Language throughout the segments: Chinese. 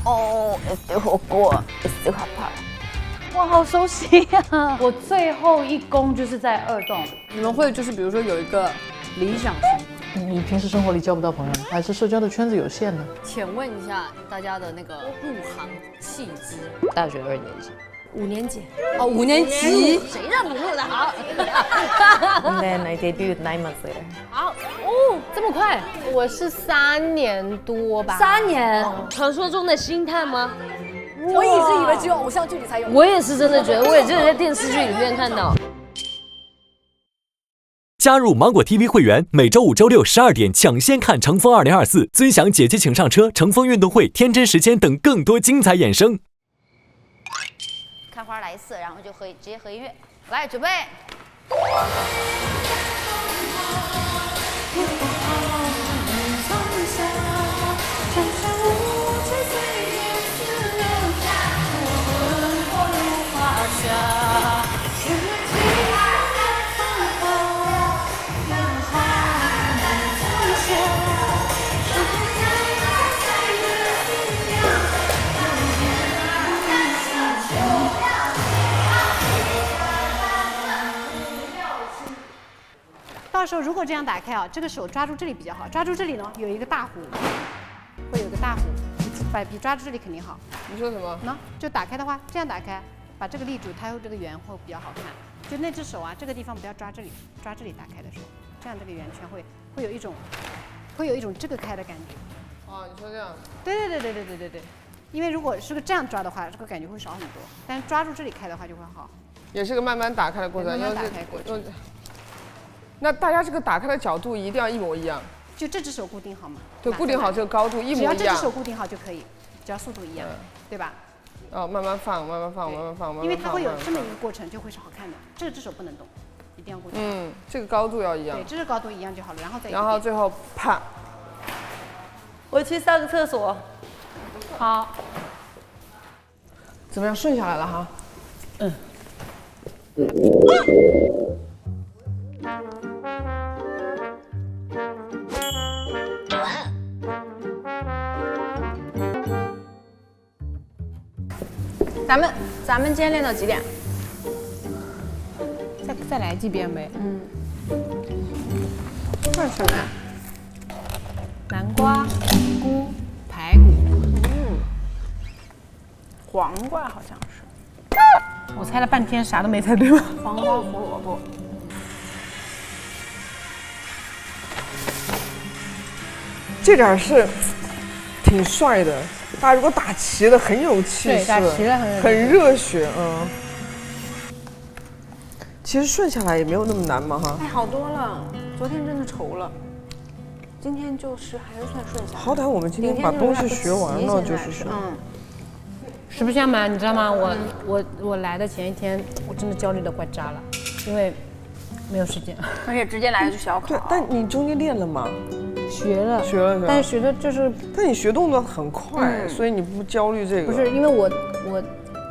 哦，吃火锅，吃烤盘。哇，好熟悉呀！我最后一攻就是在2栋。你们会就是比如说有一个理想型，你平时生活里交不到朋友，还是社交的圈子有限呢？请问一下大家的那个入行契机？大学2年级。 5年级哦，5年级，谁让你入的行？ And then I debuted 9 months later. 好哦，这么快我是3年多吧。 ？3年，传说中的星探吗？我一直以为只有偶像剧里才有。我也是真的觉得，我也只有在电视剧里面看到。加入芒果 TV 会员，每周5、周6 12点抢先看乘风2024，尊享姐姐请上车、乘风运动会、天真时间等更多精彩衍生。 看花来一次，然后就直接合音乐。来，准备。到时候如果这样打开啊，这个手抓住这里比较好，抓住这里呢有一个大弧，会有个大弧，比抓住这里肯定好。你说什么？那就打开的话，这样打开，把这个立住，它会这个圆会比较好看。就那只手啊，这个地方不要抓这里，抓这里打开的时候，这样这个圆圈会有一种这个开的感觉。哦，你说这样？对。因为如果是个这样抓的话，这个感觉会少很多，但是抓住这里开的话就会好。也是个慢慢打开的过程，慢慢打开过程。那大家这个打开的角度一定要一模一样，就这只手固定好嘛？对，固定好这个高度一模一样。只要这只手固定好就可以，只要速度一样，对吧？哦，慢慢放，慢慢放，慢慢放，因为它会有这么一个过程，就会是好看的。这只手不能动，一定要固定。这个高度要一样。对，这个高度一样就好了，然后最后啪。我去上个厕所。好。怎么样？顺下来了哈。咱们今天练到几点？再来几遍呗。这是什么呀？南瓜、菇、排骨。黄瓜好像是。我猜了半天，啥都没猜对吧？黄瓜、胡萝卜。这点是挺帅的，大家如果打齐了很有气势，对，打齐了很热血，其实顺下来也没有那么难嘛，哈。哎，好多了，昨天真的愁了，今天就是还是算顺下来。好歹我们今天把东西学完了，就是说。实不相瞒，你知道吗？我来的前一天，我真的焦虑的快炸了，因为没有时间，而且直接来就小考。对，但你中间练了吗？学了，但是学的就是，但你学动作很快，所以你不焦虑这个。不是，因为我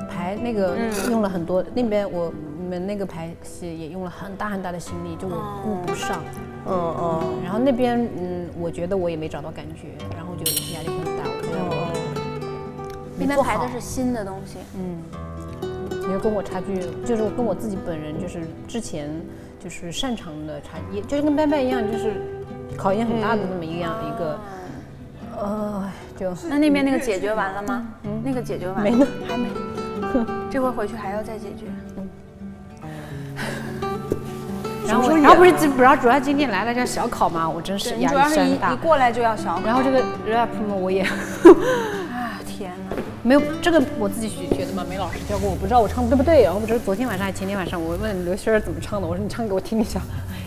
排那个用了很多，那边我们那个排戏也用了很大的心力，就我顾不上。然后那边我觉得我也没找到感觉，然后就压力很大。我觉得我。那边排的是新的东西，因为跟我差距，就是跟我自己本人就是之前就是擅长的差，也就是跟拜拜一样，就是考验很大的那么一个，就那边那个解决完了吗？那个解决完了没呢，还没，这回回去还要再解决。然后主要今天来了叫小考嘛，我真是压力山大。一过来就要小考，然后这个 rap 嘛，我也。天哪，没有这个我自己学的嘛，没老师教过，我不知道我唱的对不对。然后我这是昨天晚上还前天晚上，我问刘轩怎么唱的，我说你唱给我听一下，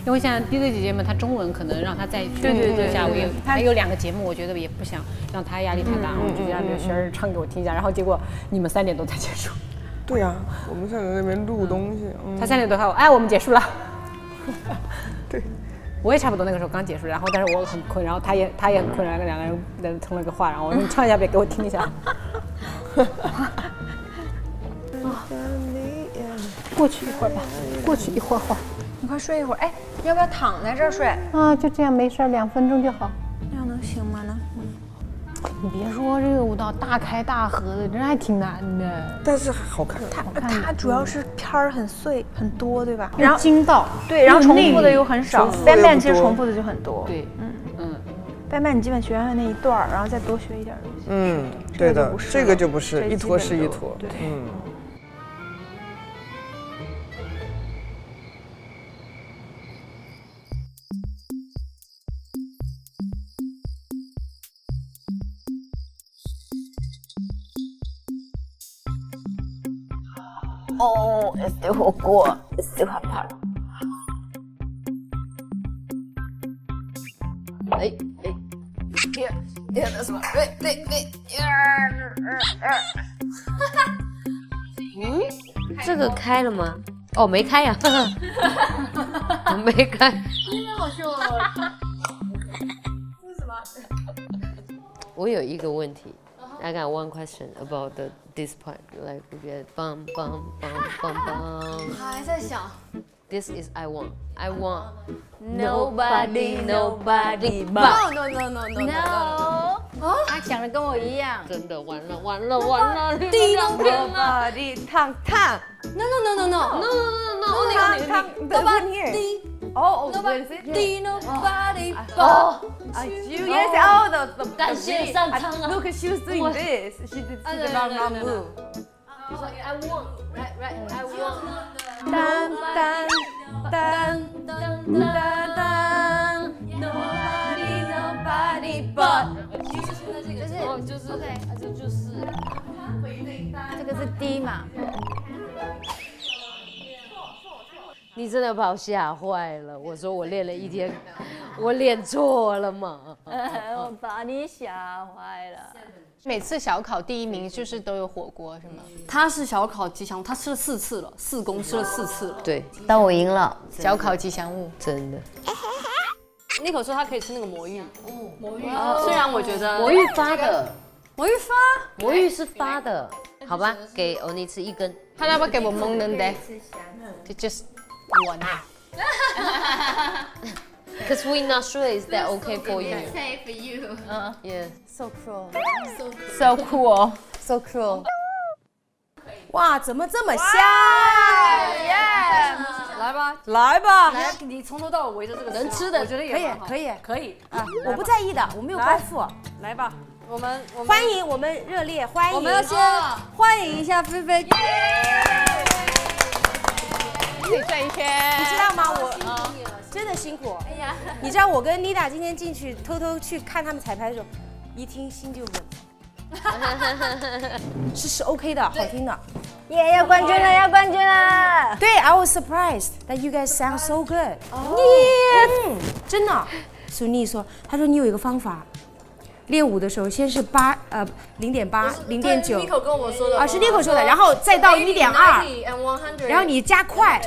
因为现在 DJ 姐姐们她中文可能让她再训练一下，我也还有2个节目，我觉得也不想让她压力太大，我就让刘轩唱给我听一下，然后结果你们3点多才结束。对呀，我们在那边录东西，他3点多看我，哎，我们结束了。对。我也差不多那个时候刚结束，然后但是我很困，然后他也很困，然后2个人通了个话，然后我说你唱一下呗，给我听一下。过去一会儿吧，过去一会儿。你快睡一会儿，哎，要不要躺在这儿睡？啊，就这样没事，2分钟就好。那样能行吗呢？你别说这个舞蹈大开大合的，真还挺难的。但是好看。它主要是片儿很碎很多，对吧？然后筋道，对，然后重复的又很少。重复的又不 Batman 其实多重复的就很多。对，Batman 你基本学完那一段儿，然后再多学一点东西。嗯，对的，这个就不是一坨是一坨。对，嗯。哦，este火锅，este好怕。第二个什么？对，这个开了吗？哦，没开呀，没开。我有一个问题。I got one question about this part. Like we get bum. 还在想 This is I want nobody but. no， 他想的跟我一样。真的完了，第一个，Nobody 烫 no， nobody。哦 nobody but you yes the 感谢上苍啊 Look, she was doing this. She did the wrong move. I want I want. 当 Nobody but. 这个是 D 嘛？你真的把我吓坏了！我说我练了一天，我练错了吗？我把你吓坏了。每次小考第一名就是都有火锅是吗？他是小考吉祥，他吃了4次了，4公吃了4次了。对，但我赢了。小考吉祥物，真的。Nico 说他可以吃那个魔芋，虽然我觉得魔芋发的，魔芋发，魔芋是发的，好吧，给欧尼吃1根。他要不要给我蒙能的？就 just one. Because we're not sure is that okay for you. Say for you. Yeah. So cruel. So cool. So cruel. 哇，怎么这么香？来吧，来，你从头到尾围着这个能吃的我觉得也蛮好可以可以啊，我不在意的，我没有包袱。来吧，我们欢迎我们热烈欢迎，我们要先欢迎一下菲菲。可以转一圈。你知道吗？我真的辛苦。哎呀，你知道我跟妮达今天进去偷偷去看他们彩排的时候，一听心就稳。是 OK 的，好听的。耶，要冠军了，要冠军了！对 ，I was surprised that you guys sound so good。真的。苏妮说，她说你有一个方法，练舞的时候先是0.8、0.9。Nico 跟我说的啊，是 Nico 说的，然后再到1.2，然后你加快。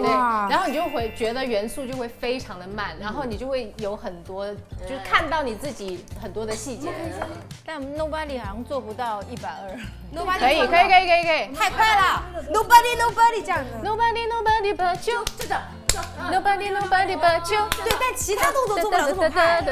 哇！然后你就会觉得元素就会非常的慢，然后你就会有很多，就是看到你自己很多的细节。但 Nobody 好像做不到120。可以，太快了 ，Nobody 这样子。 Nobody but you， 这个。Nobody but you。对，但其他动作做不了这么快。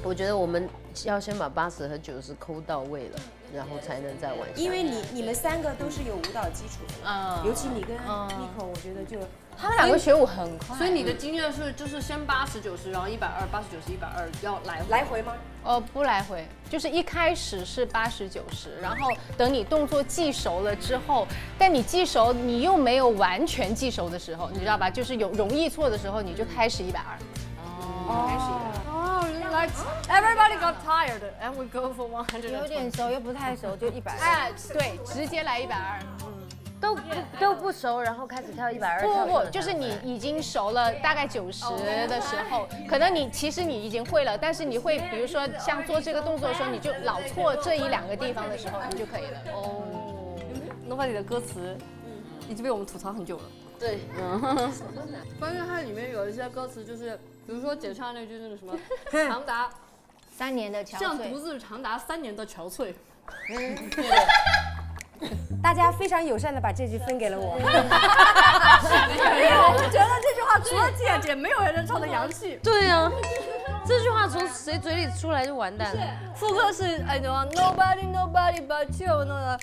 我觉得我们要先把80和90抠到位了，然后才能再往下。因为你们3个都是有舞蹈基础的，尤其你跟 Nico， 我觉得就他们2个学舞很快。所以你的经验是就是先80、90，然后120、80、90、120，要来回吗？不来回，就是一开始是80、90，然后等你动作记熟了之后，但你记熟你又没有完全记熟的时候，你知道吧？就是有容易错的时候，你就开始120。开始Like everybody got tired and we go for 100。有点熟又不太熟，就120。哎，对，直接来120。都不熟，然后开始跳120。不，就是你已经熟了，大概90的时候，可能其实你已经会了，但是你会比如说像做这个动作的时候，你就老错这1、2个地方的时候，你就可以了。Nobody 的歌词已经被我们吐槽很久了。对，关键它里面有一些歌词，就是比如说姐唱那句那个什么，长达3年的憔悴，像独自长达3年的憔悴。大家非常友善的把这句分给了我。因为我们觉得这句话除了姐姐，没有人能唱的洋气。对啊，这句话从谁嘴里出来就完蛋了。副歌是哎什么 Nobody Nobody but you 那个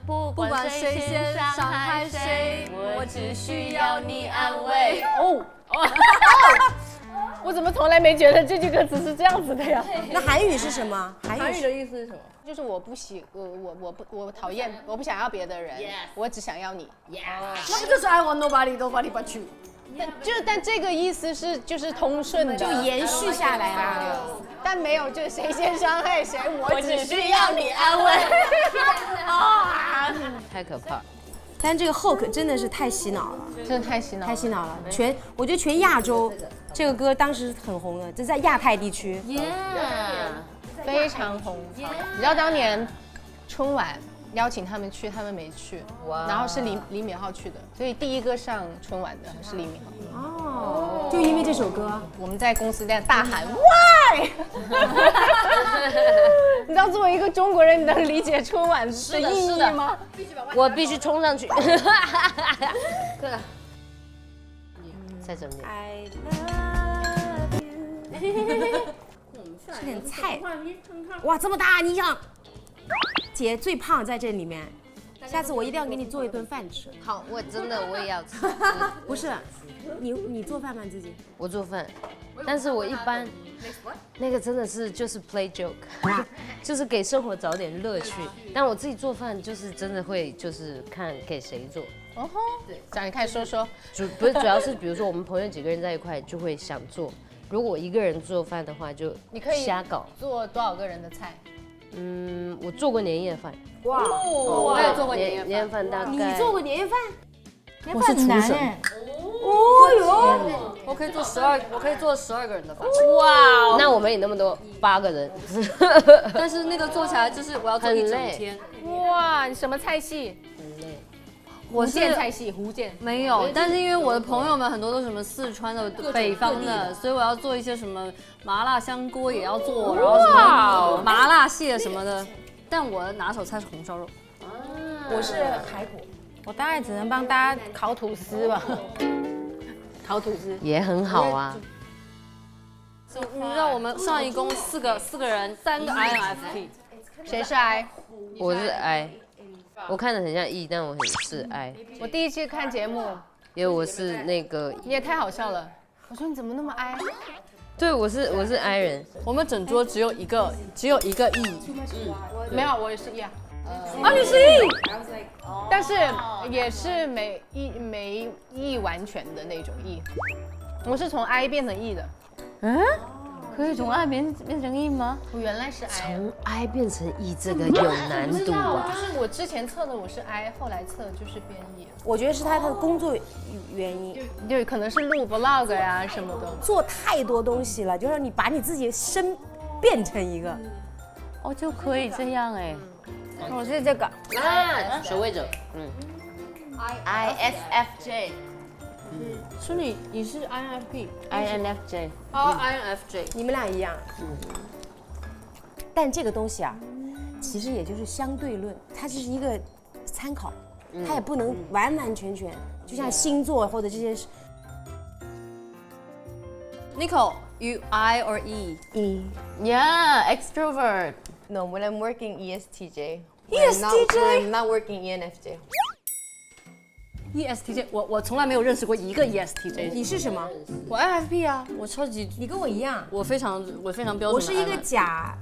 不不管谁先伤害谁，我只需要你安慰。我怎么从来没觉得这句歌词是这样子的呀？那韩语是什么？韩语的意思是什么？就是我讨厌，我不想要别的人，我只想要你。那不就是 I want nobody nobody but you？ 但这个意思是就是通顺的，就延续下来啊。但没有就谁先伤害谁，我只需要你安慰。太可怕。但这个 hook 真的是太洗脑了，真的太洗脑，太洗脑了。我觉得全亚洲这个歌当时很红的，就在亚太地区。非常红。你知道当年春晚邀请他们去，他们没去，然后是李敏镐去的，所以第一个上春晚的是李敏镐。哦，就因为这首歌，我们在公司在大喊 Why？ 你知道作为一个中国人，你能理解春晚的意义吗？我必须冲上去。再整点。吃点菜。哇，这么大！你想，姐最胖在这里面，下次我一定要给你做一顿饭吃。好，我也要吃。不是，你做饭吗？自己？我做饭，但是我一般那个真的是就是 play joke， 就是给生活找点乐趣。但我自己做饭就是真的会就是看给谁做。哦吼，对，讲你看说说。不是，主要是比如说我们朋友几个人在一块就会想做。如果我一个人做饭的话，就你可以瞎搞。做多少个人的菜？我做过年夜饭。哇，我也做过年夜饭。大概你做过年夜饭？我是厨神。哦哟，我可以做12个人的饭。哇，那我们也那么多8个人。但是那个做起来就是我要做一整天。哇，你什么菜系？很累。福建菜系，福建没有，但是因为我的朋友们很多都是什么四川的、北方的，所以我要做一些什么麻辣香锅也要做，然后什么麻辣蟹什么的。但我的拿手菜是红烧肉。我是排骨。我大概只能帮大家烤吐司吧。烤吐司也很好啊。你知道我们上一公四个人，3个 INFP， 谁是 I？ 我是 I。我看着很像 E， 但我是 I。我第一次看节目，因为我是那个，你也太好笑了。我说你怎么那么 I？ 对，我是 I 人。我们整桌只有一个 E。没有，我也是 E 啊。你是 E， 但是也是没 E 完全的那种 E。我是从 I 变成 E 的。可以从 I 变成 E 吗？我原来是 I， 从 I 变成 E 这个有难度啊。就是我之前测的我是 I， 后来测就是变 E。我觉得是他的工作原因，就可能是录 vlog 呀什么的，做太多东西了，就是你把你自己身变成一个。哦，就可以这样哎。我是这个守卫者ISFJ，是你是 INFP。 INFJ， 你们俩一样。但这个东西啊，其实也就是相对论，它就是一个参考，它也不能完完全全，就像星座或者这些。Nicole, you I or E? Yeah, extrovert. No, when I'm working ESTJ. ESTJ? When I'm not working ENFJ. ESTJ， 我从来没有认识过一个 ESTJ。你是什么？我 INFP 啊，我超级，你跟我一样，我非常标准。我是一个假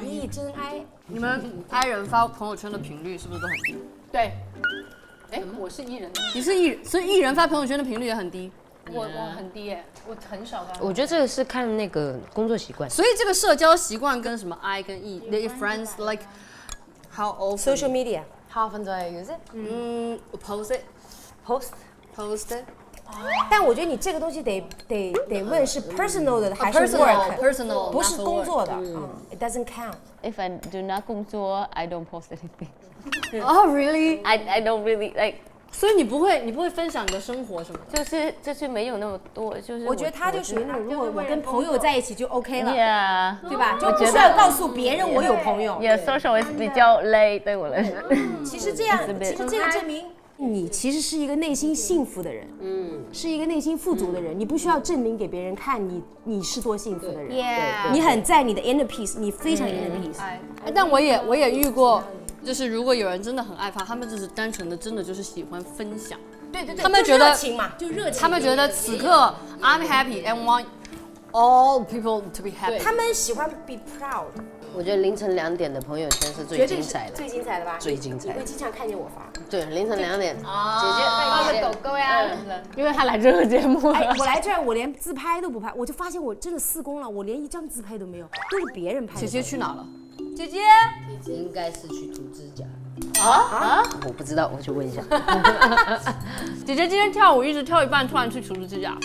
E 真 I。你们 I 人发朋友圈的频率是不是都很低？对。哎，我是 E 人，你是 E 人，所以 E 人发朋友圈的频率也很低。我很低耶，我很少发。我觉得这个是看那个工作习惯。所以这个社交习惯跟什么 I 跟 E，the friends like how often social media。 How often do I use it? Post it。Post it。但我觉得你这个东西得问是 personal 的还是 personal， 不是工作的。It doesn't count。 If I do not 工作 I don't post anything. Oh really？ I don't really like. 所以你不会分享你的生活什么？就是没有那么多，就是我觉得他就属于那种，如果我跟朋友在一起就 OK 了， Yeah， 对吧？就不需要告诉别人我有朋友。Yeah，social 比较累对我来说。其实这样，其实这个证明你其实是一个内心幸福的人，是一个内心富足的人，你不需要证明给别人看你是多幸福的人。你很在你的 inner peace， 你非常 inner peace。但我也遇过，就是如果有人真的很爱发，他们只是单纯的真的就是喜欢分享。对，他们觉得热情嘛，就热情。他们觉得此刻 I'm happy and want all people to be happy。他们喜欢 be proud。我觉得凌晨2点的朋友圈是最精彩的，最精彩的吧？最精彩你会经常看见我发。对，凌晨2点，姐姐抱个狗狗呀，因为他来这个节目了。哎，我来这儿，我连自拍都不拍，我就发现我真的4公了，我连一张自拍都没有，都是别人拍的。姐姐去哪了？姐姐应该是去涂指甲。啊？我不知道，我去问一下。姐姐今天跳舞一直跳一半，突然去涂指甲。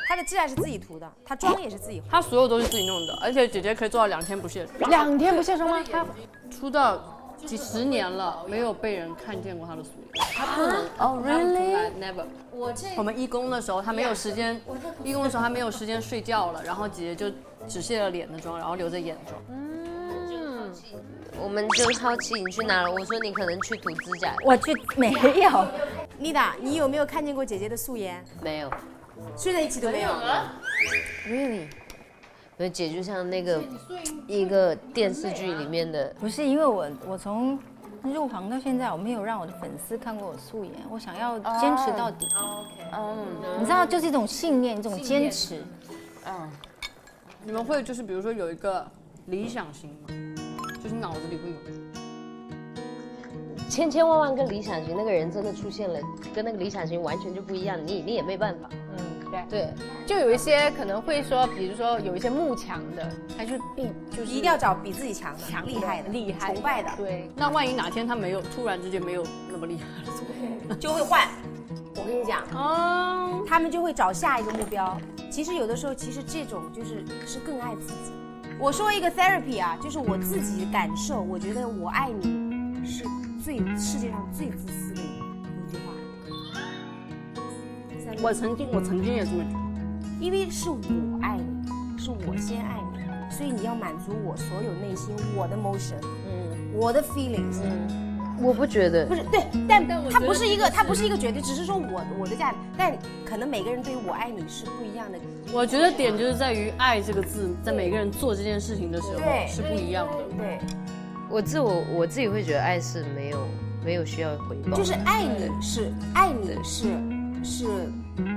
她的指甲是自己涂的，她妆也是自己化。她所有都是自己弄的，而且姐姐可以做到2天不卸妆。 2天不卸妆吗？他出道几十年了，没有被人看见过她的素颜。她不能哦她从来 never。我们义工的时候，她没有时间，义工的时候她没有时间睡觉了，然后姐姐就只卸了脸的妆，然后留着眼妆。我们就好奇你去哪了，我说你可能去涂指甲。我去没有。妮达，你有没有看见过姐姐的素颜？没有。睡在一起都没有。Really？ 所以姐就像那个一个电视剧里面的，不是因为我从入行到现在，我没有让我的粉丝看过我素颜，我想要坚持到底。你知道，就是一种信念，一种坚持。你们会就是比如说有一个理想型吗？就是脑子里会有。千千万万个理想型，那个人真的出现了，跟那个理想型完全就不一样，你也没办法。对，就有一些可能会说，比如说有一些慕强的，还是就是一定要找比自己强的、厉害的、崇拜的。对，那万一哪天他没有，突然之间没有那么厉害了，就会换。我跟你讲，他们就会找下一个目标。其实有的时候，其实这种是更爱自己。我说一个 therapy 啊，就是我自己感受，我觉得我爱你是世界上最自私的一句话。我曾经也这么觉得，因为是我爱你，是我先爱你，所以你要满足我所有内心我的 emotion，我的 feelings。我不觉得，不是对，但它不是一个绝对，只是说我的价值，但可能每个人对于我爱你是不一样的。我觉得点就是在于爱这个字，在每个人做这件事情的时候是不一样的。对，我自己会觉得爱是没有需要回报，就是爱你是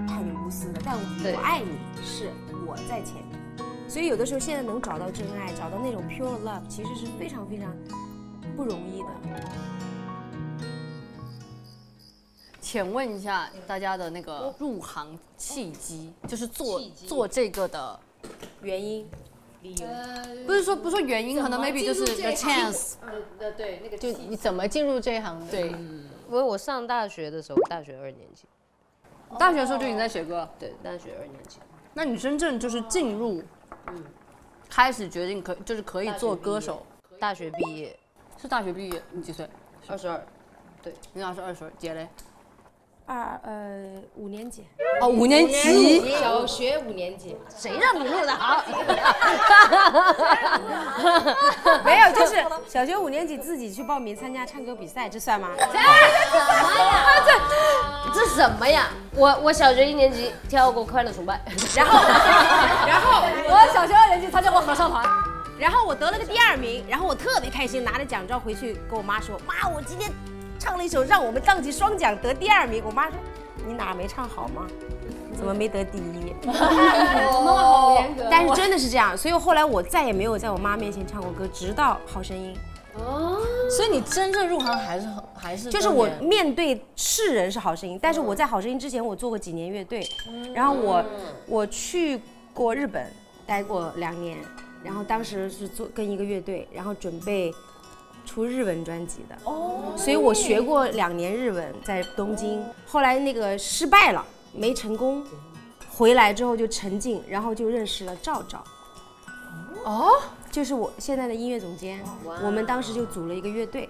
很无私的，但我爱你是我在前面，所以有的时候现在能找到真爱，找到那种 pure love， 其实是非常非常不容易的。请问一下大家的那个入行契机，就是做这个的原因、理由，不是说原因，可能 maybe 就是 the chance。对，那个就你怎么进入这一行的？对，因为我上大学的时候，大学2年级，大学的时候就已经在写歌。对，大学2年级。那你真正就是进入，开始决定可以做歌手。大学毕业是大学毕业，你几岁？22。对，你俩是22，姐嘞5年级。哦，5年级，小学5年级。谁让你录的好？没有，就是小学5年级自己去报名参加唱歌比赛，这算吗？这什么呀？我小学1年级跳过快乐崇拜，然后我小学2年级参加过合唱团，然后我得了个第2名，然后我特别开心，拿着奖状回去跟我妈说：“妈，我今天唱了一首让我们荡气双桨，得第2名。”我妈说：“你哪没唱好吗？怎么没得第1？”妈妈好严格。但是真的是这样，所以后来我再也没有在我妈面前唱过歌，直到《好声音》。所以你真正入行还是就是我面对世人是好声音，但是我在好声音之前我做过几年乐队，然后我去过日本待过2年，然后当时是跟一个乐队，然后准备出日文专辑的，所以我学过2年日文，在东京，后来那个失败了，没成功，回来之后就沉浸，然后就认识了赵赵。就是我现在的音乐总监，我们当时就组了一个乐队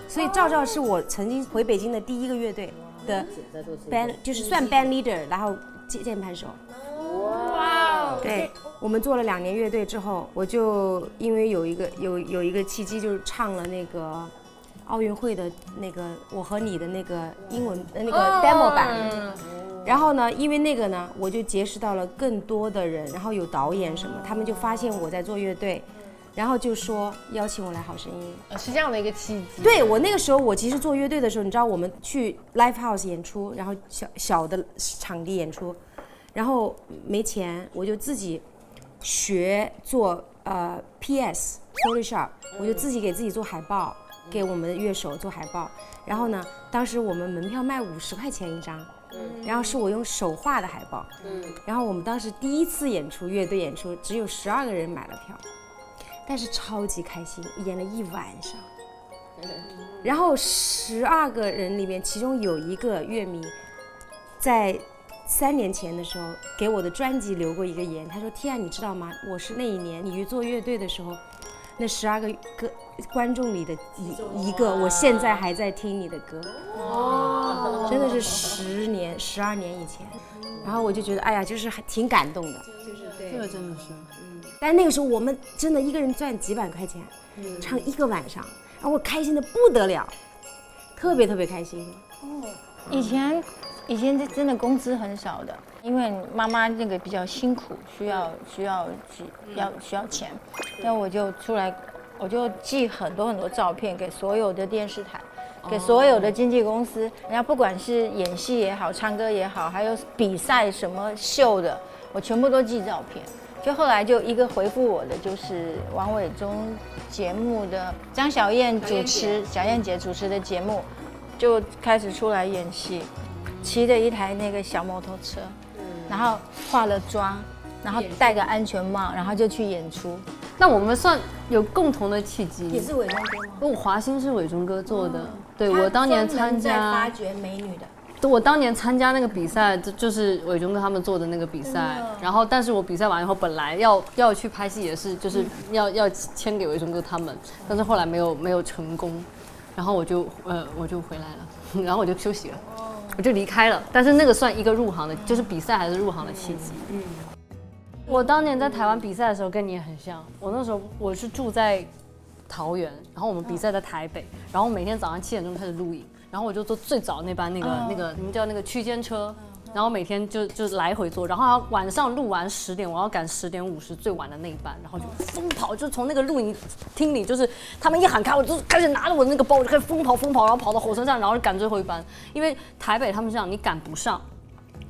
所以赵赵是我曾经回北京的第1个乐队的 band， 就是算 band leader， 然后键盘手。对，我们做了2年乐队之后，我就因为有一个契机，就是唱了那个奥运会的那个我和你的那个英文那个 demo 版。然后呢，因为那个呢，我就结识到了更多的人，然后有导演什么，他们就发现我在做乐队，然后就说邀请我来好声音。是这样的一个契机。对，我那个时候，我其实做乐队的时候，你知道我们去 live house 演出，然后小的场地演出，然后没钱，我就自己学做PS Photoshop， 我就自己给自己做海报，给我们的乐手做海报。然后呢，当时我们门票卖50块钱一张。然后是我用手画的海报，然后我们当时第一次演出，乐队演出只有12个人买了票，但是超级开心，演了1晚上。然后12个人里面，其中有一个乐迷，在3年前的时候给我的专辑留过一个言，他说：“Tia，你知道吗？我是那一年你做乐队的时候，那12个观众里的一个，我现在还在听你的歌。”真的是12年以前，然后我就觉得，哎呀，就是还挺感动的。这个真的是，但那个时候我们真的一个人赚几百块钱，唱1个晚上，然后我开心的不得了，特别开心。以前真的工资很少的，因为妈妈那个比较辛苦，需要钱，那我就出来，我就寄很多照片给所有的电视台。给所有的经纪公司，然后不管是演戏也好，唱歌也好，还有比赛什么秀的，我全部都寄照片。就后来就一个回复我的，就是王伟忠节目的张小燕姐主持的节目，就开始出来演戏，骑着一台那个小摩托车，然后化了妆，然后戴个安全帽，然后就去演出。那我们算有共同的契机，也是伟忠哥吗？我华星是伟忠哥做的，对我当年参加发掘美女的。我当年参加那个比赛，就是伟忠哥他们做的那个比赛。然后，但是我比赛完以后，本来要去拍戏，也是就是要签给伟忠哥他们，但是后来没有成功，然后我就回来了，然后我就休息了，我就离开了。但是那个算一个入行的，就是比赛还是入行的契机。我当年在台湾比赛的时候跟你也很像，我那时候我是住在桃园，然后我们比赛在台北，然后每天早上7点钟开始录影，然后我就坐最早那班那个你们叫那个区间车，然后每天就来回坐，然后晚上录完10点，我要赶10点50最晚的那一班，然后就疯跑，就从那个录影厅里，就是他们一喊开，我就开始拿着我的那个包，我就开始疯跑，然后跑到火车站，然后赶最后一班，因为台北他们这样，你赶不上。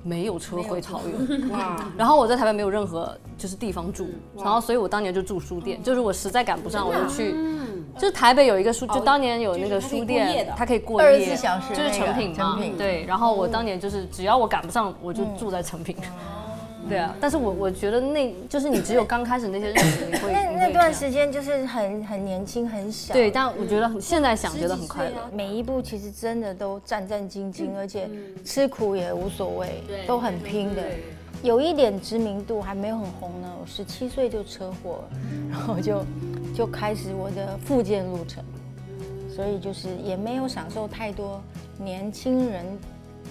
没有车回桃园，然后我在台北没有任何就是地方住，然后所以我当年就住书店，就是我实在赶不上我就去，就是台北有一个书，就当年有那个书店，它可以过夜， 24小时，就是成品嘛，对，然后我当年就是只要我赶不上，我就住在成品。对啊，但是我觉得那就是你只有刚开始那些日子，你会那段时间就是很年轻很小。对，但我觉得现在想觉得很快乐。每一步其实真的都战战兢兢，而且吃苦也无所谓，都很拼的。有一点知名度还没有很红呢，我17岁就车祸了，然后就开始我的复健路程，所以就是也没有享受太多年轻人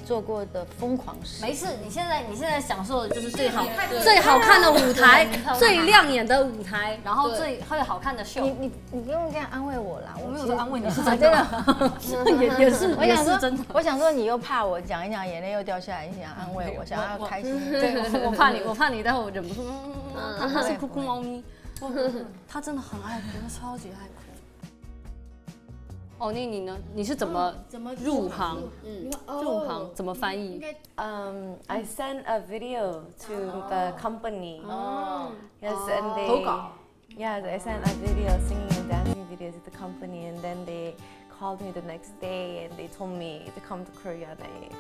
做过的疯狂事。没事，你现在享受的就是最好看的舞台，最亮眼的舞台，然后最好看的秀。你不用这样安慰我啦，我没有在安慰你，是真的，也是真的。我想说你又怕我讲一讲眼泪又掉下来，你想安慰我，想要开心。对，我怕你，但是我忍不住。他是哭哭猫咪，他真的很爱哭，他超级爱哭。哦，那你呢？你是怎么入行？入行怎么翻译？I sent a video to the company. Yes, and they. Yes, I sent a video, singing and dancing video to the company, and then they called me the next day and they told me to come to Korea. And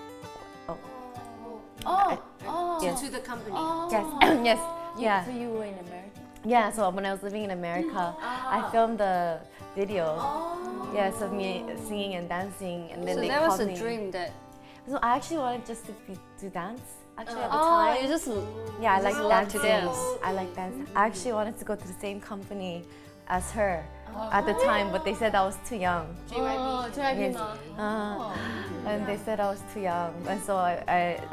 yes. To the company. Yes, yeah. So you were in America? Yeah, so when I was living in America, I filmed the video. Yes, of me singing and dancing, and then so they that called was me. a dream that. So I actually wanted just to dance. Actually, at the time. You just yeah, I like to dance. I like dance. I actually wanted to go to the same company as her at the time, but they said I was too young. JYP. And they said I was too young, and so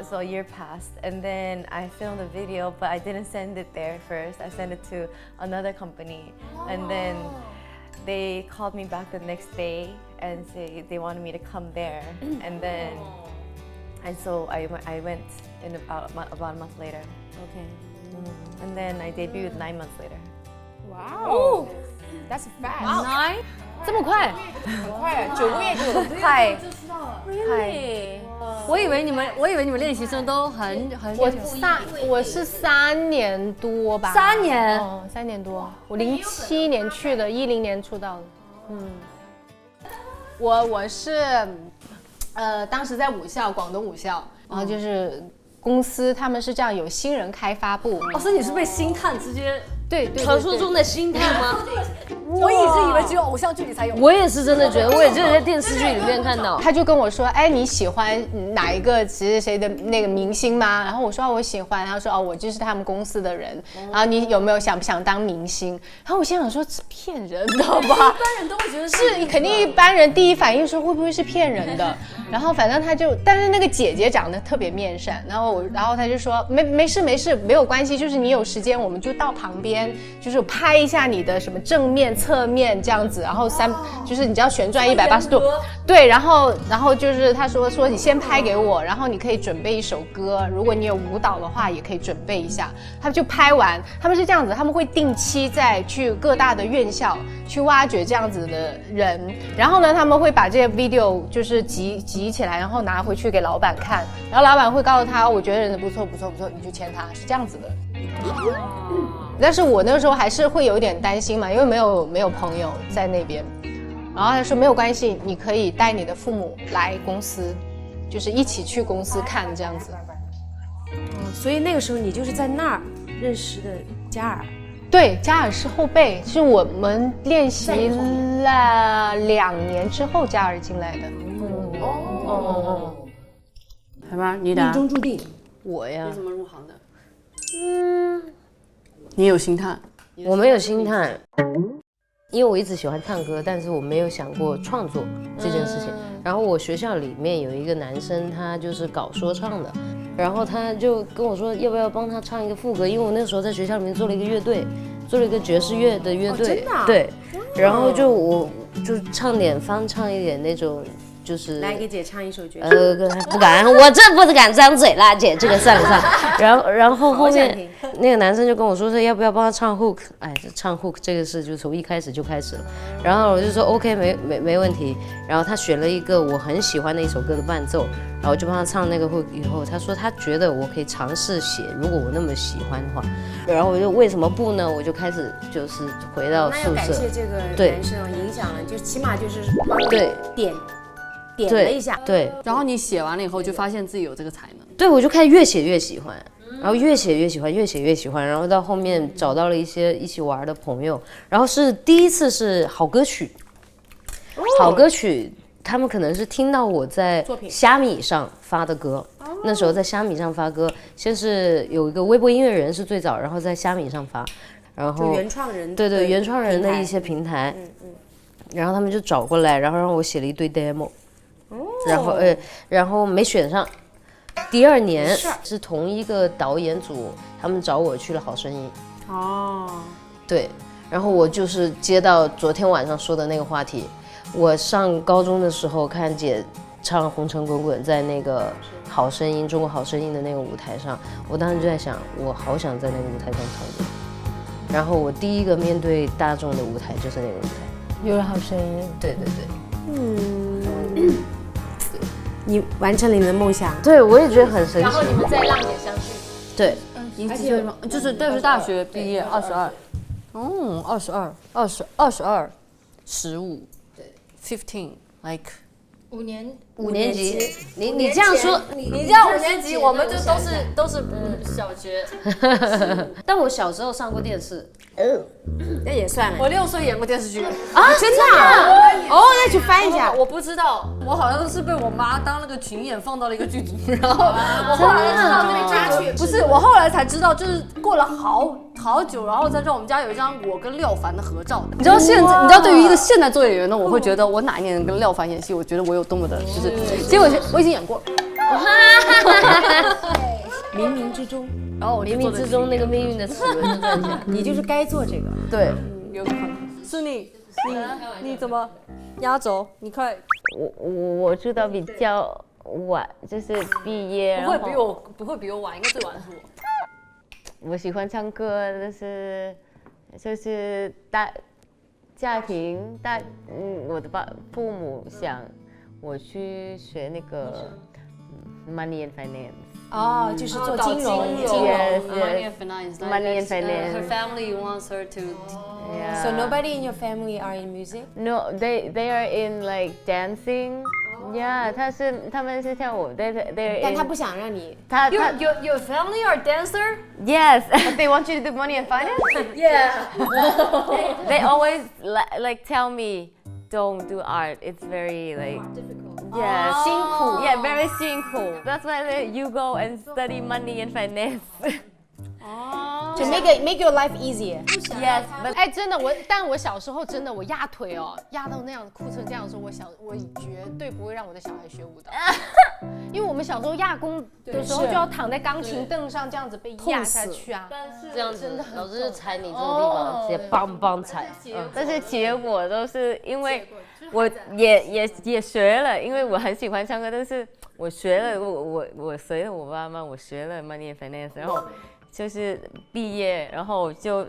so a year passed, and then I filmed a video, but I didn't send it there first. I sent it to another company, and then they called me back the next day and say they wanted me to come there, and so I went in about a month later. Okay. And then I debuted 9 months later. Wow. That's fast. 这么快？很快，9个月就快。我以为你们练习生都很我是3年多吧。3年，3年多。我07年去的，10年出道的。我是当时在武校，广东武校，然后就是公司他们是这样，有新人开发部。哦，所以你是被星探直接对，传说中的星探吗？我一直以为只有偶像剧里才有。我也是真的觉得，我也就是在电视剧里面看到。他就跟我说，哎，你喜欢哪一个谁的那个明星吗？然后我说我喜欢，他说我就是他们公司的人。然后你有没有想不想当明星？然后我心想说，这骗人的吧？一般人都会觉得是肯定一般人第一反应说会不会是骗人的？然后反正他就，但是那个姐姐长得特别面善，然后他就说没事没有关系，就是你有时间我们就到旁边，就是拍一下你的什么正面侧面这样子，然后就是你只要旋转180度，对，然后就是他说你先拍给我，然后你可以准备一首歌，如果你有舞蹈的话也可以准备一下。他们就拍完，他们是这样子，他们会定期再去各大的院校去挖掘这样子的人，然后呢他们会把这些 video 就是集起来，然后拿回去给老板看，然后老板会告诉他，我觉得人不错，你就签他，是这样子的。但是我那个时候还是会有点担心嘛，因为没有朋友在那边。然后他说没有关系，你可以带你的父母来公司，就是一起去公司看这样子。所以那个时候你就是在那儿认识的嘉尔。对，嘉尔是后辈，是我们练习了2年之后嘉尔进来的。海妈，你的命中注定。我呀，为什么入行的？你有星探？我没有星探，因为我一直喜欢唱歌，但是我没有想过创作这件事情。然后我学校里面有一个男生，他就是搞说唱的，然后他就跟我说要不要帮他唱一个副歌，因为我那时候在学校里面做了一个乐队，做了一个爵士乐的乐队，真的啊？对，然后我就翻唱一点那种。就是来给姐唱一首爵士。不敢，我这不敢张嘴啦，姐这个算不上。然后后面那个男生就跟我说要不要帮他唱 hook， 哎，唱 hook 这个事就从一开始就开始了。然后我就说 OK 没问题。然后他选了一个我很喜欢的一首歌的伴奏，然后就帮他唱那个 hook 以后，他说他觉得我可以尝试写，如果我那么喜欢的话。然后我就为什么不呢？我就开始就是回到宿舍。那要感谢这个男生影响了，就起码就是对点了一下，对。然后你写完了以后，就发现自己有这个才能。对，我就开始越写越喜欢，然后越写越喜欢，然后到后面找到了一些一起玩的朋友，然后是第一次是好歌曲，好歌曲，他们可能是听到我在虾米上发的歌，那时候在虾米上发歌，先是有一个微博音乐人是最早，然后在虾米上发，然后原创人，对原创人的一些平台，然后他们就找过来，然后让我写了一堆 demo。然后没选上，第2年是同一个导演组，他们找我去了《好声音》。对，然后我就是接到昨天晚上说的那个话题，我上高中的时候看姐唱《红尘滚滚》在那个《好声音》中国好声音的那个舞台上，我当时就在想，我好想在那个舞台上唱歌。然后我第一个面对大众的舞台就是那个舞台，有了好声音。对。你完成了你的梦想，对我也觉得很神奇。然后你们在浪姐相聚，对，而且就是大学毕业22， 22 15，对，15 like 5年级，你这样说，你这样5年级，我们就都是小学。但我小时候上过电视，那也算了。我6岁演过电视剧啊，真的啊？哦，那去翻一下。我不知道，我好像是被我妈当那个群演放到了一个剧组，然后我后来知道这个插曲，不是，我后来才知道，就是过了好久，然后再让我们家有一张我跟廖凡的合照。你知道对于一个现在做演员呢，我会觉得我哪一年能跟廖凡演戏，我觉得我有多么的，就是结果我已经演过。冥冥之中，然后我冥冥之中那个命运的齿轮就在讲，你就是该做这个。对，有可能是你你怎么压轴？你快，我知道比较晚，就是毕业，不会比我晚，应该最晚是我。我喜欢唱歌，就是家庭我的父母想我去学那个 money and finance。哦，就是做金融。Yes, Money and finance. Money and finance. Her family wants her to. Yeah. So nobody in your family are in music? No, they are in like dancing. Yeah, 他们是跳舞。They're 但他 in. 不想让你。Your family are dancer? Yes. But they want you to do money and finance? Yeah. They always like tell me, don't do art. It's very like yeah, 辛苦. Yeah, very 辛苦. That's why you go and study money and finance. To make your life easier. Yes, but 哎，真的但我小时候真的我压腿哦，压到那样哭成这样的时候，我绝对不会让我的小孩学舞蹈，因为我们小时候压弓的时候就要躺在钢琴凳上这样子被压下去啊。这样子，老师就踩你这种地方，直接梆梆踩。但是结果都是因为我也学了，因为我很喜欢唱歌，但是我学了，我随了我妈妈，我学了 money and finance， 然后就是毕业，然后就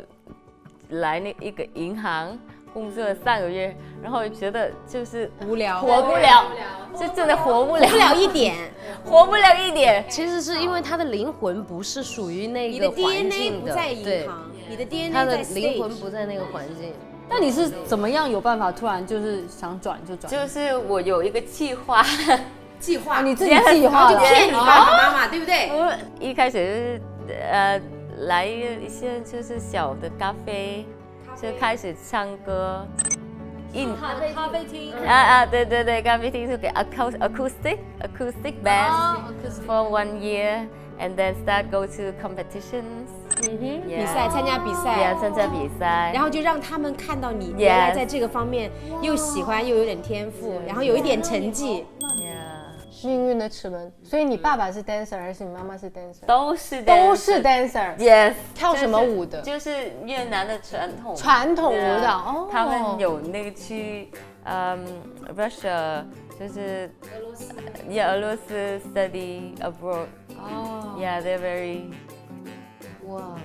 来那一个银行工作了3个月，然后觉得就是无聊，活不了，就真的活不了，活不了一点。活不了一点。其实是因为他的灵魂不是属于那你的个环 DNA 境的，不在对银，行，你的 DNA 他的在灵魂 stage。不在那个环境。那你是怎么样有办法突然就是想转就转？就是我有一个计划，计划，你自己计划的，就骗你爸爸妈妈，对不对？我一开始就是来一些就是小的咖啡，就开始唱歌。咖啡厅对，咖啡厅是给 acoustic band for 1 year and then start go to competitions。比赛，参加比赛， Yeah， 参加比赛，然后就让他们看到你原来在这个方面又喜欢又有点天赋，然后有一点成绩。命运的齿轮，所以你爸爸是 dancer 还是你妈妈是 dancer？ 都是 dancer。 Yes， 跳什么舞的？就是越南的传统舞蹈。哦，他们有那个去Russia， 就是俄罗斯 study abroad。哦 ，Yeah， they're very。哇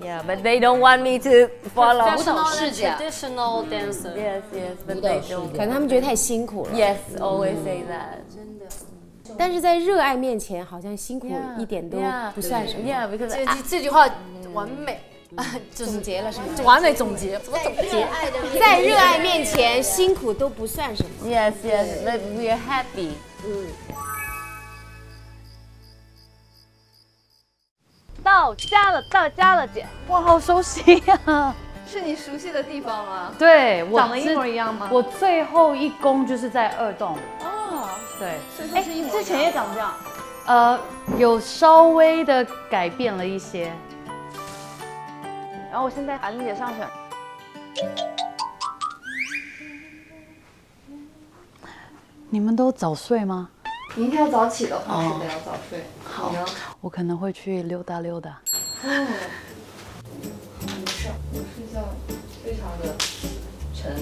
Yeah, but they don't want me to follow. Traditional dancer. Yes, but they don't. 可能他们觉得太辛苦了。 Yes, always say that. 但是在热爱面前，好像辛苦一点都不算什么。 Yeah, because 这句话完美，总结了是吗？完美总结。怎么总结？在热爱面前，辛苦都不算什么。 Yes, but we are happy. 到家了，姐。哇，好熟悉呀！是你熟悉的地方吗？对，我长得一模一样吗？我最后一宫就是在2栋。哦，对，所以说是一模一样。之前也长这样。有稍微的改变了一些。然后我现在把琳姐上去。你们都早睡吗？明天要早起的话，是的要早睡。好，我可能会去溜达溜达。没事，我睡觉非常的沉。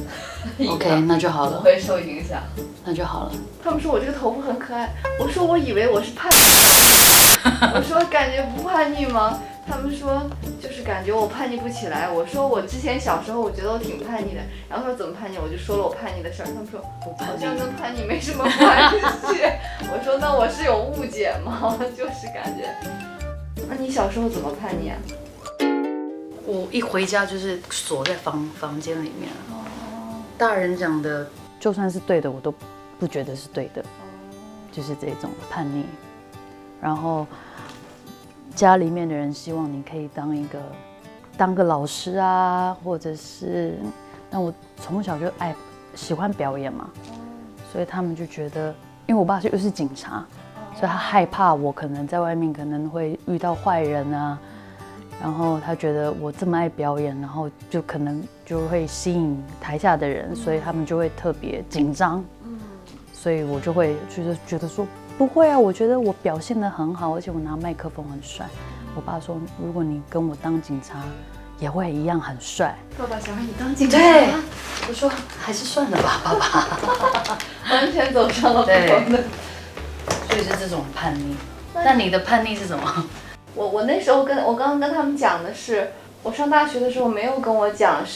OK， 那就好了。不会受影响。那就好了。他们说我这个头发很可爱，我说我以为我是叛逆，我说感觉不叛逆吗？他们说就是感觉我叛逆不起来。我说我之前小时候我觉得我挺叛逆的，然后说怎么叛逆，我就说了我叛逆的事儿。他们说好像跟叛逆没什么关系。我说那我是有误解吗？就是感觉。那你小时候怎么叛逆啊？我一回家就是锁在房间里面。大人讲的就算是对的，我都不觉得是对的，就是这种叛逆。然后家里面的人希望你可以当个老师啊，或者是，那我从小就喜欢表演嘛，所以他们就觉得，因为我爸又是警察，所以他害怕我可能在外面可能会遇到坏人啊，然后他觉得我这么爱表演，然后就可能就会吸引台下的人，所以他们就会特别紧张，所以我就会觉得说不会啊，我觉得我表现得很好，而且我拿麦克风很帅。我爸说，如果你跟我当警察，也会一样很帅。爸爸想让你当警察。对，我说还是算了吧，爸爸。完全走上了不同的。所以是这种叛逆。那你的叛逆是什么？我那时候我刚刚跟他们讲的是，我上大学的时候没有跟我讲就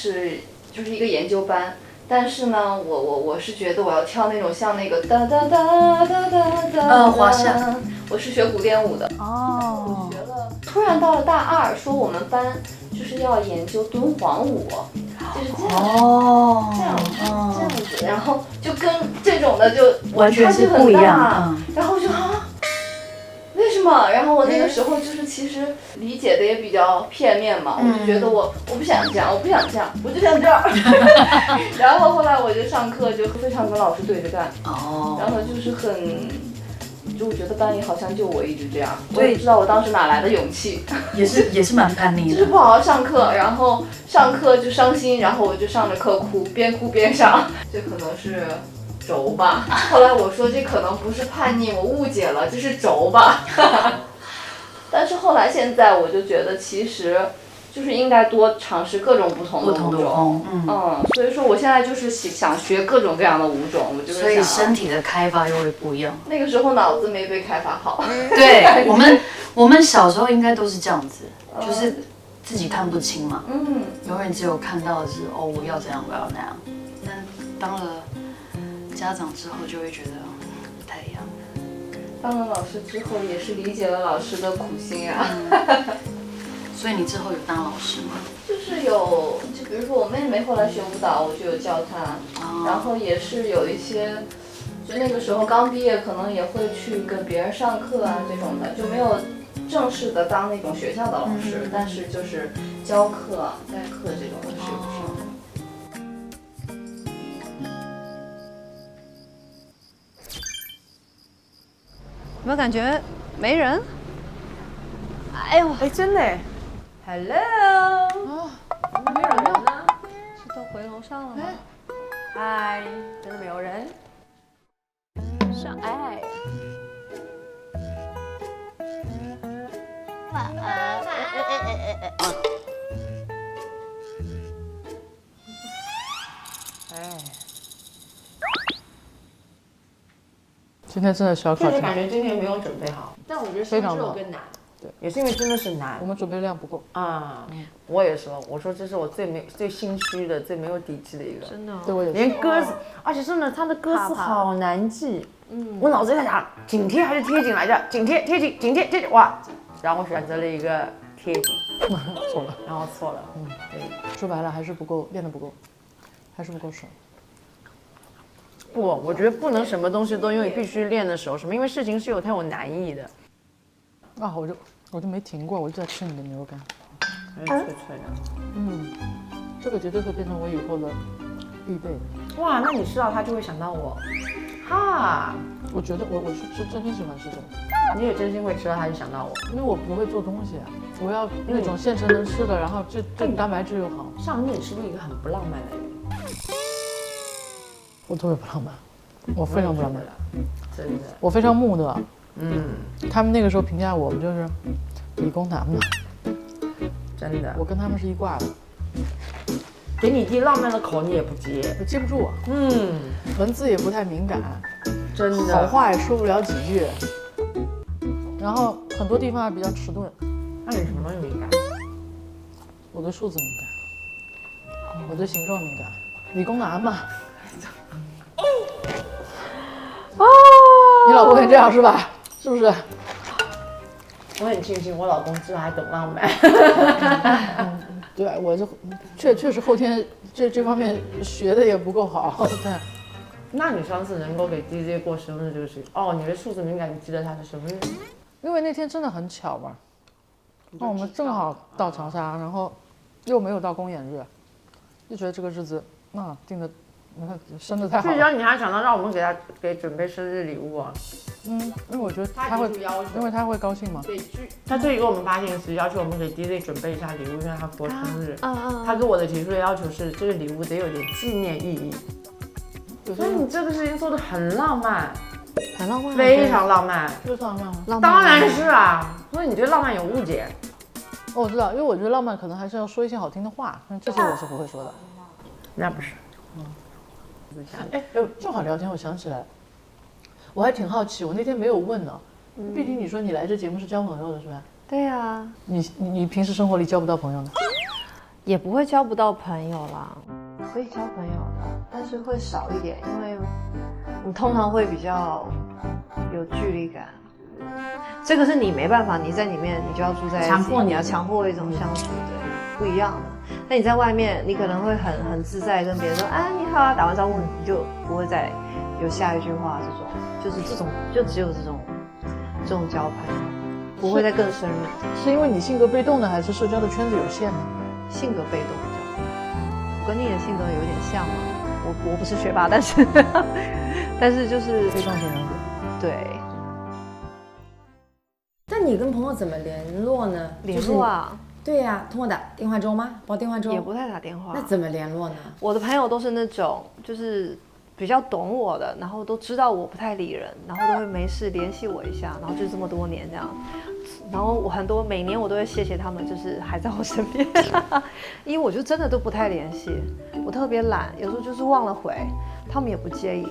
是一个研究班，但是呢，我是觉得我要跳那种像那个哒哒哒哒哒哒，华夏，我是学古典舞的。我学了，突然到了大二，说我们班就是要研究敦煌舞，就是这样，这样子，然后就跟这种的就完全是不一样，然后就为什么？然后我那个时候就是其实理解的也比较片面嘛，我就觉得我不想这样，我不想这样，我就想这样。然后后来我就上课就非常跟老师对着干，然后就是就我觉得班里好像就我一直这样，我也不知道我当时哪来的勇气，也是蛮叛逆的，就是不好好上课，然后上课就伤心，然后我就上着课哭，边哭边上，这可能是轴吧。后来我说这可能不是叛逆，我误解了，这是轴吧。但是后来现在我就觉得其实就是应该多尝试各种不同的舞种，所以说我现在就是想学各种各样的舞种，我就是想。所以身体的开发又会不一样。那个时候脑子没被开发好。对，我们小时候应该都是这样子，就是自己看不清嘛，永远只有看到的是我要这样，我要那样。但当了家长之后，就会觉得不太一样。当了老师之后，也是理解了老师的苦心啊。所以你之后有当老师吗？就是有，就比如说我妹妹后来学舞蹈，我就有教她，然后也是有一些，就那个时候刚毕业，可能也会去跟别人上课啊这种的，就没有正式的当那种学校的老师，但是就是教课、代课这种的是有上。有没有感觉没人？哎，真的 ，Hello， 没人呢？是都回楼上了吗？嗨，真的没有人？上哎。晚安。今天真的小考就是感觉今天没有准备好，但我觉得上周更难。对，也是因为真的是难，我们准备量不够啊。我也说，我说这是我最心虚的、最没有底气的一个。真的，对我也是。连歌词，而且真的他的歌词好难记。我脑子在想紧贴还是贴紧来着？紧贴贴紧，紧贴贴紧，哇！然后我选择了一个贴紧，错了，然后错了。对，说白了还是不够，练得不够，还是不够熟。不，我觉得不能什么东西都因为必须练的熟，什么因为事情是有它有难易的。啊，我就没停过，我就在吃你的牛肉干，脆脆的。这个绝对会变成我以后的必备。哇，那你吃到它就会想到我，哈！我觉得我是真心喜欢吃这个。你也真心会吃到它就想到我，因为我不会做东西，我要那种现成能吃的，然后这蛋白质又好。上次你是不是一个很不浪漫的人？我特别不浪漫，我非常不浪漫，真的，我非常木讷。他们那个时候评价我们就是理工男嘛，真的，我跟他们是一挂的。给你递浪漫的口你也不接，我接不住啊。文字也不太敏感，真的，好话也说不了几句，然后很多地方还比较迟钝。那你什么东西敏感？我对数字敏感，我对形状敏感，理工男嘛。你老公也这样是吧？是不是？我很庆幸我老公居然还懂浪漫。对，我就确实后天这方面学的也不够好。对。那你上次能够给 DJ 过生日这个事情，你的数字敏感，你记得他的生日？因为那天真的很巧嘛，那我们正好到长沙，然后又没有到公演日，就觉得这个日子定的。你看生的太好了，最主要你还想到让我们给准备生日礼物啊？因为我觉得他会，因为他会高兴嘛。对，他这里给我们发信息，要求我们给 DJ 准备一下礼物，因为他过生日。他给我的提出的要求是，这个礼物得有点纪念意义。所以你这个事情做得很浪漫，很浪漫，非常浪漫，就是浪漫吗？当然是啊，所以你对浪漫有误解。我知道，因为我觉得浪漫可能还是要说一些好听的话，但这些我是不会说的。那不是。哎，正好聊天，我想起来，我还挺好奇，我那天没有问呢。毕竟你说你来这节目是交朋友的是吧？对呀，你平时生活里交不到朋友呢？也不会交不到朋友啦，可以交朋友的，但是会少一点，因为你通常会比较有距离感。这个是你没办法，你在里面你就要住在一起，你要强迫一种相处，对，不一样的。那你在外面，你可能会很自在跟别人说，哎，你好啊，打完招呼你就不会再有下一句话，就是这种，就只有这种交朋友，不会再更深入。是因为你性格被动呢，还是社交的圈子有限呢？性格被动比较多，我跟你的性格有点像嘛。我不是学霸，但是就是被动型人格。对。那你跟朋友怎么联络呢？联络啊？对呀，通过打电话粥吗？煲电话粥？也不太打电话。那怎么联络呢？我的朋友都是那种就是比较懂我的，然后都知道我不太理人，然后都会没事联系我一下，然后就这么多年这样。然后我每年我都会谢谢他们，就是还在我身边，因为我就真的都不太联系，我特别懒，有时候就是忘了回，他们也不介意，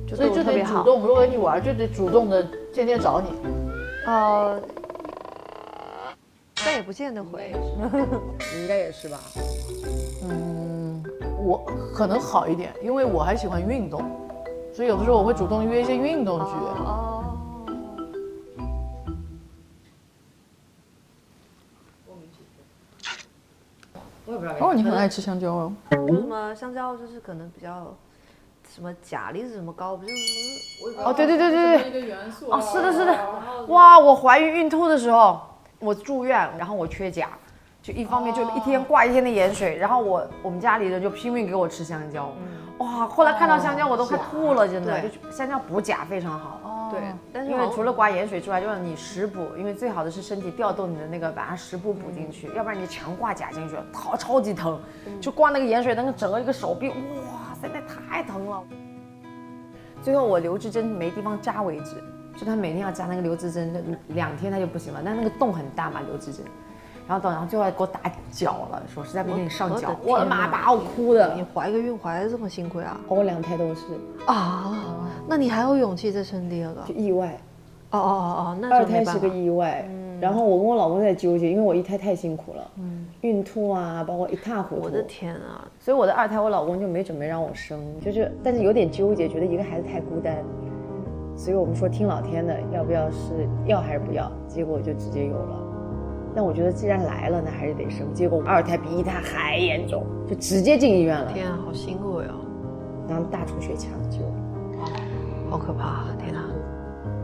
就对我特别好。所以就得主动，如果你玩就得主动的天天找你。但也不见得回，应该也是吧。我可能好一点，因为我还喜欢运动，所以有的时候我会主动约一些运动局。我也不知道。哦，你很爱吃香蕉哦。什么香蕉就是可能比较什么钾离子什么高，不就是对。一个元素。哦，是的。哇，我怀孕孕吐的时候，我住院，然后我缺钾，就一方面就一天挂一天的盐水，然后我们家里人就拼命给我吃香蕉。哇，后来看到香蕉我都快吐了，真的。就香蕉补钾非常好。对，但是因为除了刮盐水之外，就让你食补，因为最好的是身体调动你的那个，把它食补补进去，要不然你强挂钾进去，超级疼。就刮那个盐水，那个整个一个手臂，哇塞，那太疼了。最后我留置针没地方扎为止，就他每天要扎那个留置针，2天他就不行了，但那个洞很大嘛，留置针。然后最后还给我打脚了，说实在不给你上脚，我的妈，把我哭的。你怀个孕怀得这么辛苦呀？我2胎都是啊，那你还有勇气再生第2个？就意外。那2胎是个意外。然后我跟我老公在纠结，因为我1胎太辛苦了，孕吐啊，包括一塌糊涂。我的天啊！所以我的2胎，我老公就没准备让我生，但是有点纠结，觉得一个孩子太孤单，所以我们说听老天的，要不要是要还是不要？结果就直接有了。但我觉得既然来了，那还是得生。结果2胎比1胎还严重，就直接进医院了。天啊，好辛苦呀！然后大出血抢救，好可怕！天啊！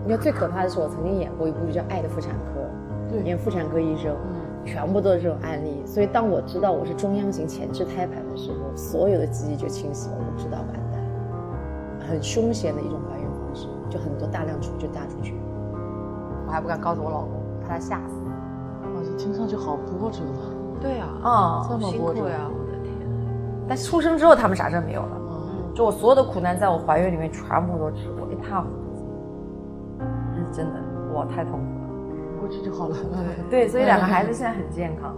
你知道最可怕的是，我曾经演过一部叫《爱的妇产科》，演妇产科医生，全部都是这种案例。所以当我知道我是中央型前置胎盘的时候，所有的记忆就清晰了，我知道完蛋，很凶险的一种怀孕方式，就很多大量就大出血。我还不敢告诉我老公，怕他吓死。哇，这听上去好波折啊！对啊，这么波折呀！我的天！但出生之后他们啥事没有了，就我所有的苦难在我怀孕里面全部都治过，一塌糊涂。真的，我太痛苦了，过去就好了。对，所以2个孩子现在很健康。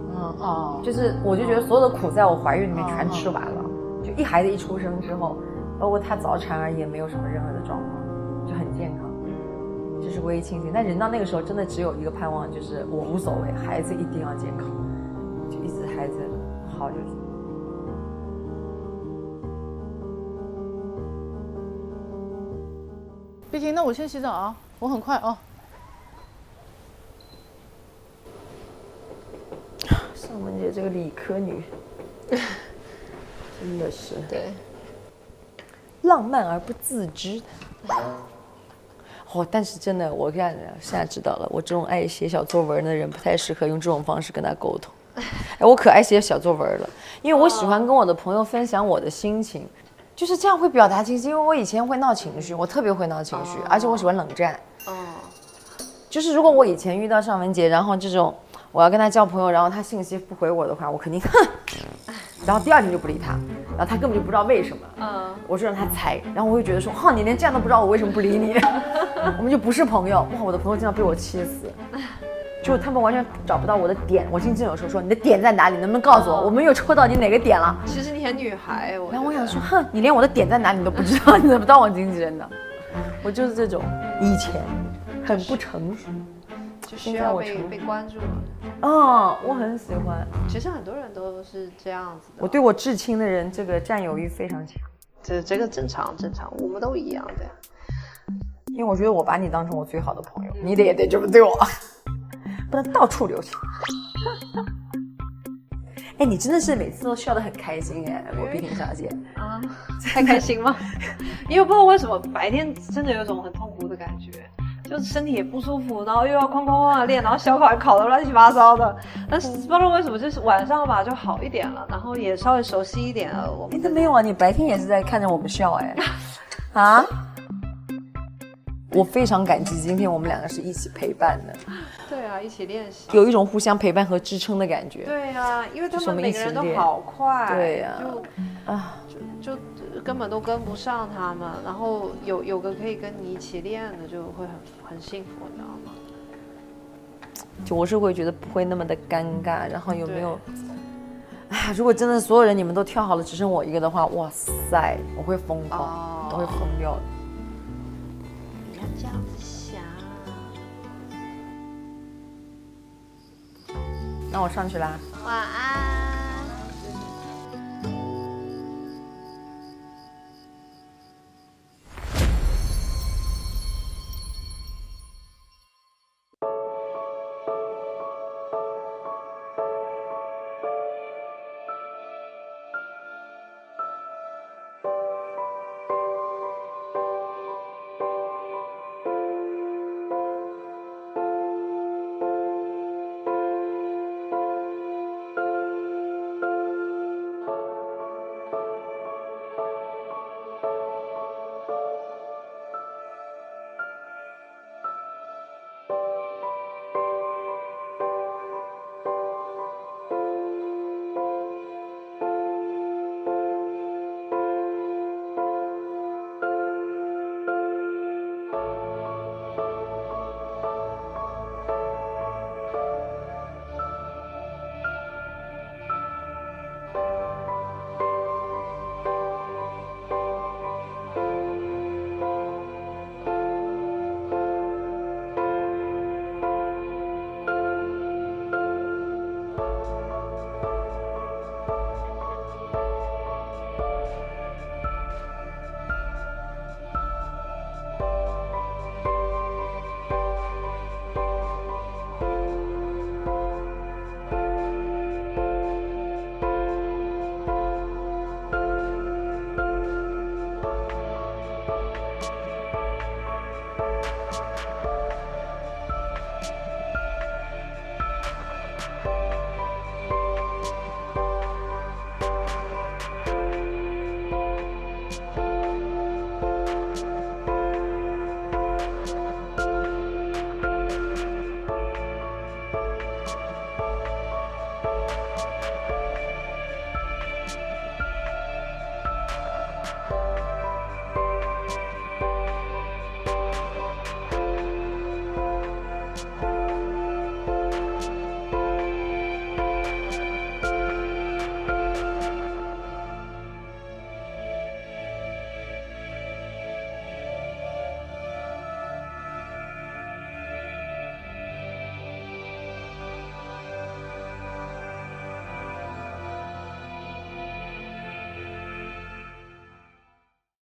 就是我就觉得所有的苦在我怀孕里面全吃完了，就一孩子一出生之后，包括他早产儿也没有什么任何的状况，就很健康，这是唯一庆幸。但人到那个时候真的只有一个盼望，就是我无所谓，孩子一定要健康，就一直孩子好就行。碧婷，那我先洗澡啊，我很快啊。尚雯婕这个理科女，真的是对，浪漫而不自知的。但是真的，我现在知道了，我这种爱写小作文的人不太适合用这种方式跟他沟通。我可爱写小作文了，因为我喜欢跟我的朋友分享我的心情。就是这样会表达清晰，因为我以前会闹情绪，我特别会闹情绪，而且我喜欢冷战。就是如果我以前遇到尚雯婕，然后这种我要跟她交朋友，然后她信息不回我的话，我肯定哼，然后第2天就不理她，然后她根本就不知道为什么，我就让她猜，然后我会觉得说，你连这样都不知道我为什么不理你，我们就不是朋友。我的朋友经常被我气死。就他们完全找不到我的点，我经常有时候说你的点在哪里，能不能告诉我？我没有戳到你哪个点了。其实你很女孩。然后我想说，哼，你连我的点在哪你都不知道，你怎么当我经纪人的？我就是这种，以前很不成熟，就需要被关注了。我很喜欢。其实很多人都是这样子的。我对我至亲的人这个占有欲非常强。这个正常，我们都一样的。因为我觉得我把你当成我最好的朋友，你也得这么对我，不能到处留情。哎，你真的是每次都笑得很开心哎，我碧婷小姐啊，太开心吗？因为不知道为什么白天真的有一种很痛苦的感觉，就是身体也不舒服，然后又要哐的练，然后小考也考得乱七八糟的。但是不知道为什么，就是晚上吧就好一点了，然后也稍微熟悉一点了。你都没有啊，你白天也是在看着我们笑哎，啊？我非常感激今天我们两个是一起陪伴的。对啊，一起练习，有一种互相陪伴和支撑的感觉。对啊，因为他们每个人都好快，对呀，就根本都跟不上他们，然后有个可以跟你一起练的，就会很幸福，你知道吗？就我是会觉得不会那么的尴尬，然后有没有？哎，如果真的所有人你们都跳好了，只剩我一个的话，哇塞，我会疯狂，我会疯掉的。不要这样子想。那我上去啦。晚安。